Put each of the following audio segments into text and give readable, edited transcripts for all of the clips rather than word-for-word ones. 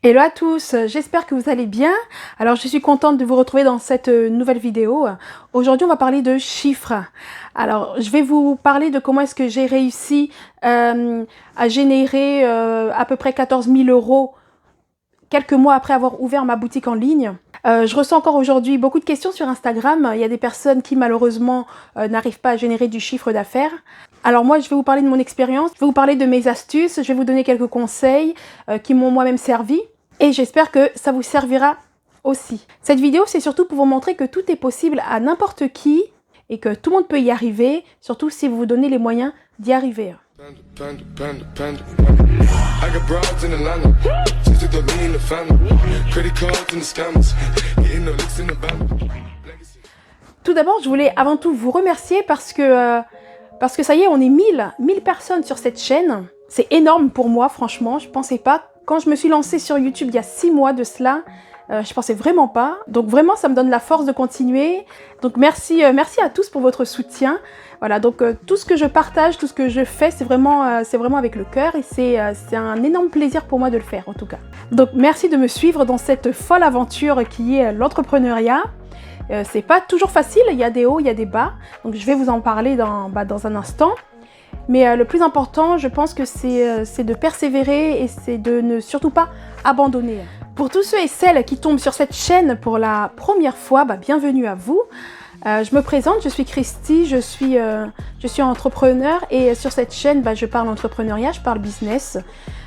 Hello à tous, j'espère que vous allez bien. Alors je suis contente de vous retrouver dans cette nouvelle vidéo. Aujourd'hui on va parler de chiffres. Alors je vais vous parler de comment est-ce que j'ai réussi à générer à peu près 14 000 € quelques mois après avoir ouvert ma boutique en ligne. Je reçois encore aujourd'hui beaucoup de questions sur Instagram. Il y a des personnes qui malheureusement n'arrivent pas à générer du chiffre d'affaires. Alors moi je vais vous parler de mon expérience, je vais vous parler de mes astuces, je vais vous donner quelques conseils qui m'ont moi-même servi et j'espère que ça vous servira aussi. Cette vidéo c'est surtout pour vous montrer que tout est possible à n'importe qui et que tout le monde peut y arriver, surtout si vous vous donnez les moyens d'y arriver. Tout d'abord, je voulais avant tout vous remercier parce que ça y est, on est 1000 personnes sur cette chaîne. C'est énorme pour moi, franchement, je pensais pas. Quand je me suis lancée sur YouTube il y a 6 mois de cela, je pensais vraiment pas. Donc vraiment, ça me donne la force de continuer. Donc merci à tous pour votre soutien. Voilà, donc tout ce que je partage, tout ce que je fais, c'est vraiment avec le cœur et c'est un énorme plaisir pour moi de le faire en tout cas. Donc merci de me suivre dans cette folle aventure qui est l'entrepreneuriat. C'est pas toujours facile, il y a des hauts, il y a des bas. Donc je vais vous en parler dans un instant. Mais le plus important, je pense que c'est de persévérer et c'est de ne surtout pas abandonner. Pour tous ceux et celles qui tombent sur cette chaîne pour la première fois, bienvenue à vous. Je me présente, je suis Christy, je suis entrepreneur et sur cette chaîne, je parle entrepreneuriat, je parle business.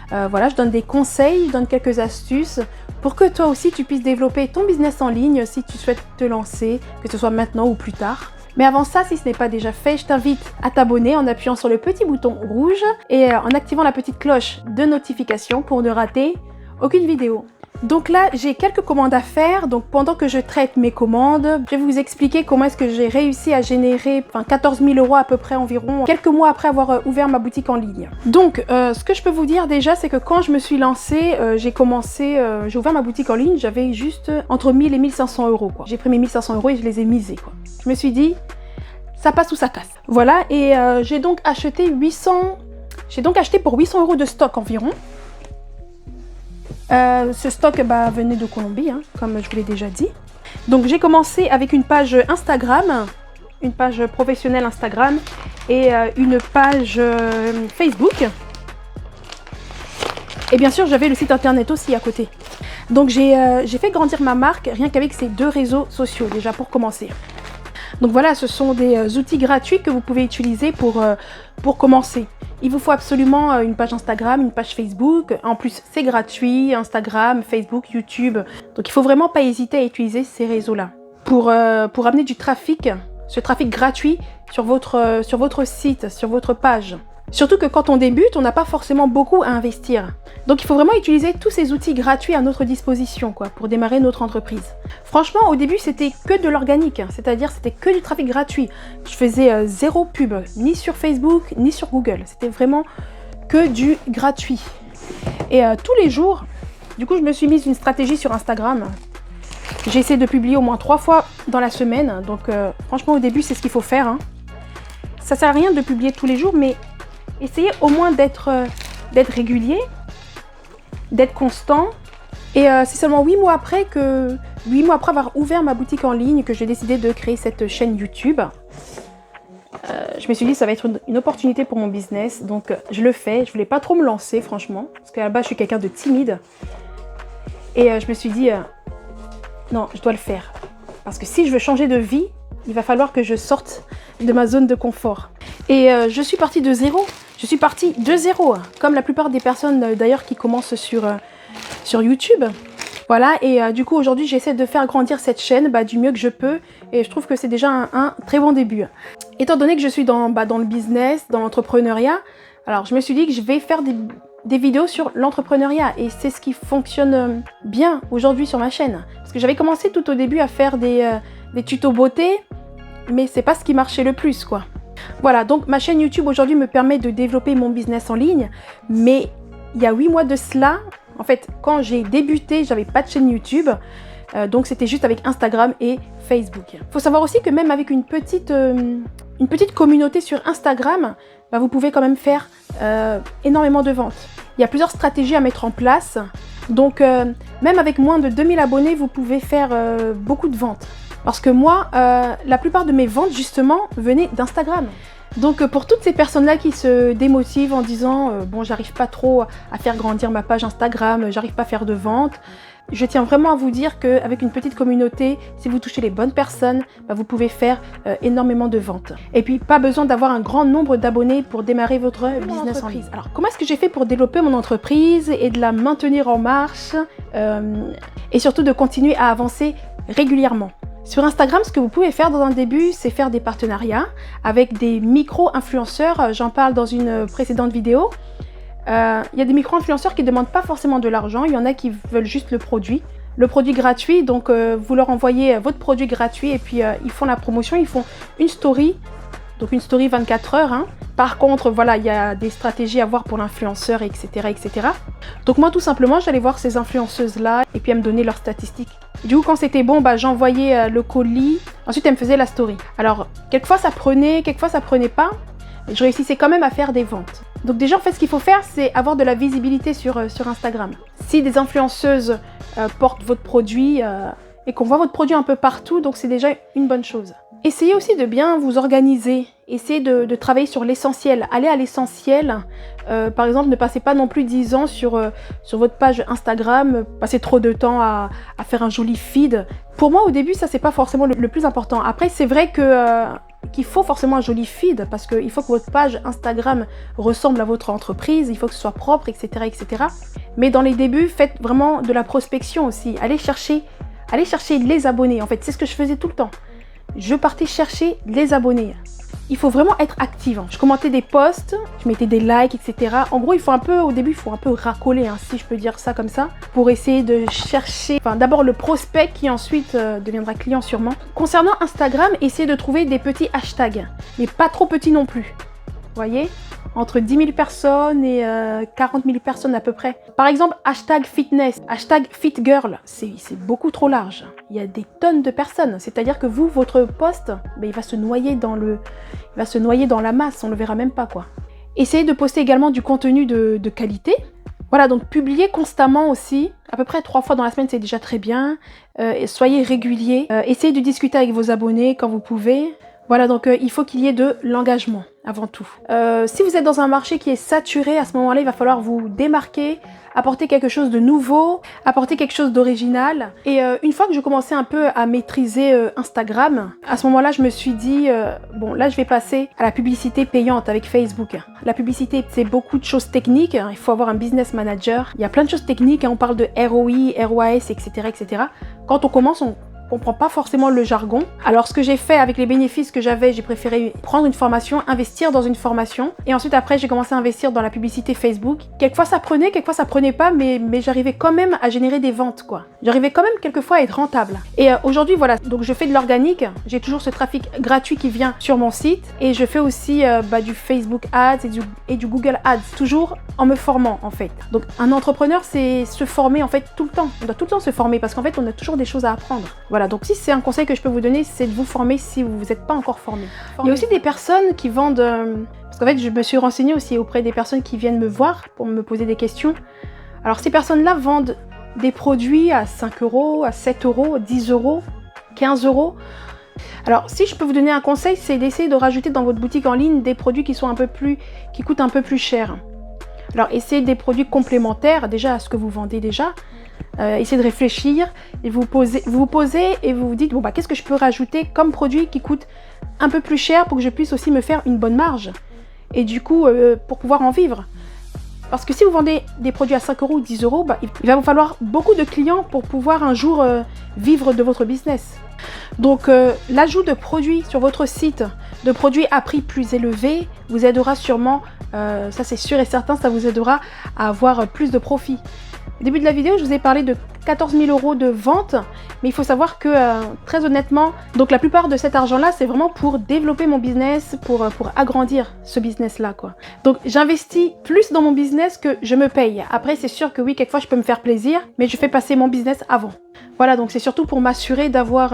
Voilà, je donne des conseils, je donne quelques astuces pour que toi aussi tu puisses développer ton business en ligne si tu souhaites te lancer, que ce soit maintenant ou plus tard. Mais avant ça, si ce n'est pas déjà fait, je t'invite à t'abonner en appuyant sur le petit bouton rouge et en activant la petite cloche de notification pour ne rater aucune vidéo. Donc là, j'ai quelques commandes à faire. Donc pendant que je traite mes commandes, je vais vous expliquer comment est-ce que j'ai réussi à générer 14 000 € à peu près environ, quelques mois après avoir ouvert ma boutique en ligne. Donc ce que je peux vous dire déjà, c'est que quand je me suis lancée, j'ai ouvert ma boutique en ligne, j'avais juste entre 1000 et 1500 €. J'ai pris mes 1500 € et je les ai misés. Je me suis dit, ça passe ou ça casse. Voilà, et j'ai donc acheté pour 800 € de stock environ. Ce stock venait de Colombie, comme je vous l'ai déjà dit. Donc j'ai commencé avec une page Instagram, une page professionnelle Instagram et une page Facebook. Et bien sûr, j'avais le site internet aussi à côté. Donc j'ai fait grandir ma marque rien qu'avec ces deux réseaux sociaux déjà pour commencer. Donc voilà, ce sont des outils gratuits que vous pouvez utiliser pour commencer. Il vous faut absolument une page Instagram, une page Facebook. En plus, c'est gratuit, Instagram, Facebook, YouTube. Donc il ne faut vraiment pas hésiter à utiliser ces réseaux-là pour amener du trafic, ce trafic gratuit sur votre site, sur votre page. Surtout que quand on débute, on n'a pas forcément beaucoup à investir. Donc il faut vraiment utiliser tous ces outils gratuits à notre disposition pour démarrer notre entreprise. Franchement, au début, c'était que de l'organique, c'est-à-dire c'était que du trafic gratuit. Je faisais zéro pub, ni sur Facebook, ni sur Google. C'était vraiment que du gratuit. Et tous les jours, du coup, je me suis mise une stratégie sur Instagram. J'ai essayé de publier au moins 3 fois dans la semaine. Donc franchement, au début, c'est ce qu'il faut faire. Ça sert à rien de publier tous les jours, mais essayez au moins d'être régulier, d'être constant. Et c'est seulement 8 mois après avoir ouvert ma boutique en ligne que j'ai décidé de créer cette chaîne YouTube. Je me suis dit ça va être une opportunité pour mon business, donc je le fais. Je voulais pas trop me lancer franchement, parce qu'à la base je suis quelqu'un de timide. Et je me suis dit non, je dois le faire. Parce que si je veux changer de vie, il va falloir que je sorte de ma zone de confort. Et je suis partie de zéro. Je suis partie de zéro, comme la plupart des personnes d'ailleurs qui commencent sur YouTube. Voilà, et du coup aujourd'hui j'essaie de faire grandir cette chaîne du mieux que je peux. Et je trouve que c'est déjà un très bon début. Étant donné que je suis dans le business, dans l'entrepreneuriat, alors je me suis dit que je vais faire des vidéos sur l'entrepreneuriat. Et c'est ce qui fonctionne bien aujourd'hui sur ma chaîne. Parce que j'avais commencé tout au début à faire des tutos beauté, mais c'est pas ce qui marchait le plus Voilà, donc ma chaîne YouTube aujourd'hui me permet de développer mon business en ligne, mais il y a 8 mois de cela, en fait, quand j'ai débuté, j'avais pas de chaîne YouTube, donc c'était juste avec Instagram et Facebook. Il faut savoir aussi que même avec une petite communauté sur Instagram, vous pouvez quand même faire énormément de ventes. Il y a plusieurs stratégies à mettre en place Donc même avec moins de 2000 abonnés, vous pouvez faire beaucoup de ventes. Parce que moi, la plupart de mes ventes justement venaient d'Instagram. Donc pour toutes ces personnes-là qui se démotivent en disant bon, j'arrive pas trop à faire grandir ma page Instagram, j'arrive pas à faire de ventes, je tiens vraiment à vous dire qu'avec une petite communauté, si vous touchez les bonnes personnes, bah, vous pouvez faire énormément de ventes. Et puis pas besoin d'avoir un grand nombre d'abonnés pour démarrer votre business en ligne. Alors comment est-ce que j'ai fait pour développer mon entreprise et de la maintenir en marche et surtout de continuer à avancer régulièrement? Sur Instagram, ce que vous pouvez faire dans un début, c'est faire des partenariats avec des micro-influenceurs. J'en parle dans une précédente vidéo. Il y a des micro-influenceurs qui ne demandent pas forcément de l'argent. Il y en a qui veulent juste le produit gratuit. Donc, vous leur envoyez votre produit gratuit et puis ils font la promotion. Ils font une story, donc une story 24 heures. Hein. Par contre, voilà, il y a des stratégies à voir pour l'influenceur, etc., etc. Donc moi, tout simplement, j'allais voir ces influenceuses-là et puis elles me donnaient leurs statistiques. Du coup, quand c'était bon, bah, j'envoyais le colis. Ensuite, elle me faisait la story. Alors, quelquefois ça prenait pas. Je réussissais quand même à faire des ventes. Donc déjà, en fait, ce qu'il faut faire, c'est avoir de la visibilité sur Instagram. Si des influenceuses portent votre produit et qu'on voit votre produit un peu partout, donc c'est déjà une bonne chose. Essayez aussi de bien vous organiser. Essayez de travailler sur l'essentiel. Allez à l'essentiel. Par exemple, ne passez pas non plus 10 ans sur votre page Instagram, passez trop de temps à faire un joli feed. Pour moi, au début, ça, c'est pas forcément le plus important. Après, c'est vrai qu'il faut forcément un joli feed parce qu'il faut que votre page Instagram ressemble à votre entreprise, il faut que ce soit propre, etc., etc. Mais dans les débuts, faites vraiment de la prospection aussi. Allez chercher les abonnés. En fait, c'est ce que je faisais tout le temps. Je partais chercher les abonnés. Il faut vraiment être active. Je commentais des posts, je mettais des likes, etc. En gros, au début, il faut un peu racoler, hein, si je peux dire ça comme ça, pour essayer de chercher, d'abord le prospect qui ensuite deviendra client sûrement. Concernant Instagram, essayez de trouver des petits hashtags, mais pas trop petits non plus. Vous voyez ? Entre 10 000 personnes et 40 000 personnes à peu près. Par exemple, hashtag fitness, hashtag fitgirl, c'est beaucoup trop large. Il y a des tonnes de personnes. C'est-à-dire que vous, votre post, il va se noyer dans la masse, on ne le verra même pas, quoi. Essayez de poster également du contenu de qualité. Voilà, donc publiez constamment aussi, à peu près 3 fois dans la semaine, c'est déjà très bien. Soyez réguliers. Essayez de discuter avec vos abonnés quand vous pouvez. Voilà, donc il faut qu'il y ait de l'engagement avant tout. Si vous êtes dans un marché qui est saturé, à ce moment-là, il va falloir vous démarquer, apporter quelque chose de nouveau, apporter quelque chose d'original. Et une fois que je commençais un peu à maîtriser Instagram, à ce moment-là, je me suis dit, bon, là, je vais passer à la publicité payante avec Facebook. La publicité, c'est beaucoup de choses techniques. Il faut avoir un business manager. Il y a plein de choses techniques. On parle de ROI, ROAS, etc., etc. Quand on commence, on comprend pas forcément le jargon. Alors ce que j'ai fait avec les bénéfices que j'avais, j'ai préféré prendre une formation, investir dans une formation et ensuite après j'ai commencé à investir dans la publicité Facebook. Quelquefois ça prenait pas, mais j'arrivais quand même à générer des ventes, quoi. J'arrivais quand même quelquefois à être rentable. Et aujourd'hui voilà, donc je fais de l'organique, j'ai toujours ce trafic gratuit qui vient sur mon site et je fais aussi du Facebook Ads et du Google Ads, toujours en me formant en fait. Donc un entrepreneur c'est se former en fait tout le temps. On doit tout le temps se former parce qu'en fait on a toujours des choses à apprendre. Voilà, donc si c'est un conseil que je peux vous donner, c'est de vous former si vous n'êtes pas encore formé. Il y a aussi des personnes qui vendent... parce qu'en fait, je me suis renseignée aussi auprès des personnes qui viennent me voir pour me poser des questions. Alors ces personnes-là vendent des produits à 5 €, à 7 €, 10 €, 15 €. Alors si je peux vous donner un conseil, c'est d'essayer de rajouter dans votre boutique en ligne des produits qui coûtent un peu plus cher. Alors essayez des produits complémentaires déjà à ce que vous vendez déjà. Essayez de réfléchir et vous vous posez et vous vous dites bon bah qu'est-ce que je peux rajouter comme produit qui coûte un peu plus cher pour que je puisse aussi me faire une bonne marge et du coup pour pouvoir en vivre. Parce que si vous vendez des produits à 5 € ou 10 €, bah, il va vous falloir beaucoup de clients pour pouvoir un jour vivre de votre business. Donc l'ajout de produits sur votre site, de produits à prix plus élevé, vous aidera sûrement, ça c'est sûr et certain, ça vous aidera à avoir plus de profit. Au début de la vidéo, je vous ai parlé de 14 000 € de vente, mais il faut savoir que très honnêtement, donc la plupart de cet argent-là, c'est vraiment pour développer mon business, pour agrandir ce business-là, quoi. Donc j'investis plus dans mon business que je me paye. Après, c'est sûr que oui, quelquefois je peux me faire plaisir, mais je fais passer mon business avant. Voilà, donc c'est surtout pour m'assurer d'avoir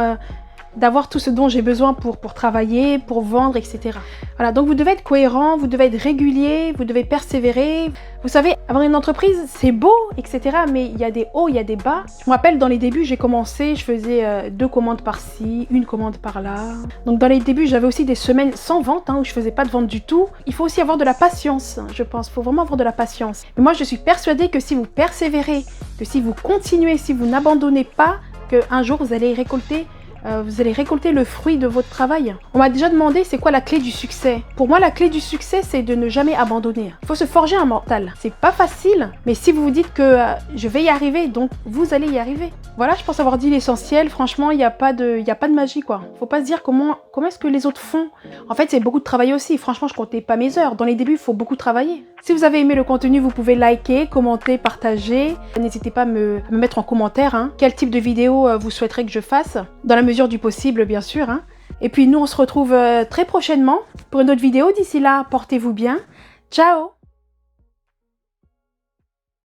d'avoir tout ce dont j'ai besoin pour travailler, pour vendre, etc. Voilà, donc vous devez être cohérent, vous devez être régulier, vous devez persévérer. Vous savez, avoir une entreprise, c'est beau, etc. Mais il y a des hauts, il y a des bas. Je me rappelle, dans les débuts, j'ai commencé, je faisais 2 commandes par-ci, 1 commande par-là. Donc dans les débuts, j'avais aussi des semaines sans vente, où je faisais pas de vente du tout. Il faut aussi avoir de la patience, je pense. Il faut vraiment avoir de la patience. Mais moi, je suis persuadée que si vous persévérez, que si vous continuez, si vous n'abandonnez pas, qu'un jour, vous allez récolter le fruit de votre travail. On m'a déjà demandé c'est quoi la clé du succès. Pour moi, la clé du succès, c'est de ne jamais abandonner. Il faut se forger un mental. C'est pas facile, mais si vous vous dites que je vais y arriver, donc vous allez y arriver. Voilà, je pense avoir dit l'essentiel. Franchement, il n'y a pas de magie, quoi. Faut pas se dire comment est-ce que les autres font. En fait, c'est beaucoup de travail aussi. Franchement, je comptais pas mes heures. Dans les débuts, il faut beaucoup travailler. Si vous avez aimé le contenu, vous pouvez liker, commenter, partager. N'hésitez pas à me mettre en commentaire quel type de vidéo vous souhaiterez que je fasse. Dans la mesure du possible, bien sûr. Et puis nous, on se retrouve très prochainement pour une autre vidéo. D'ici là, portez-vous bien. Ciao!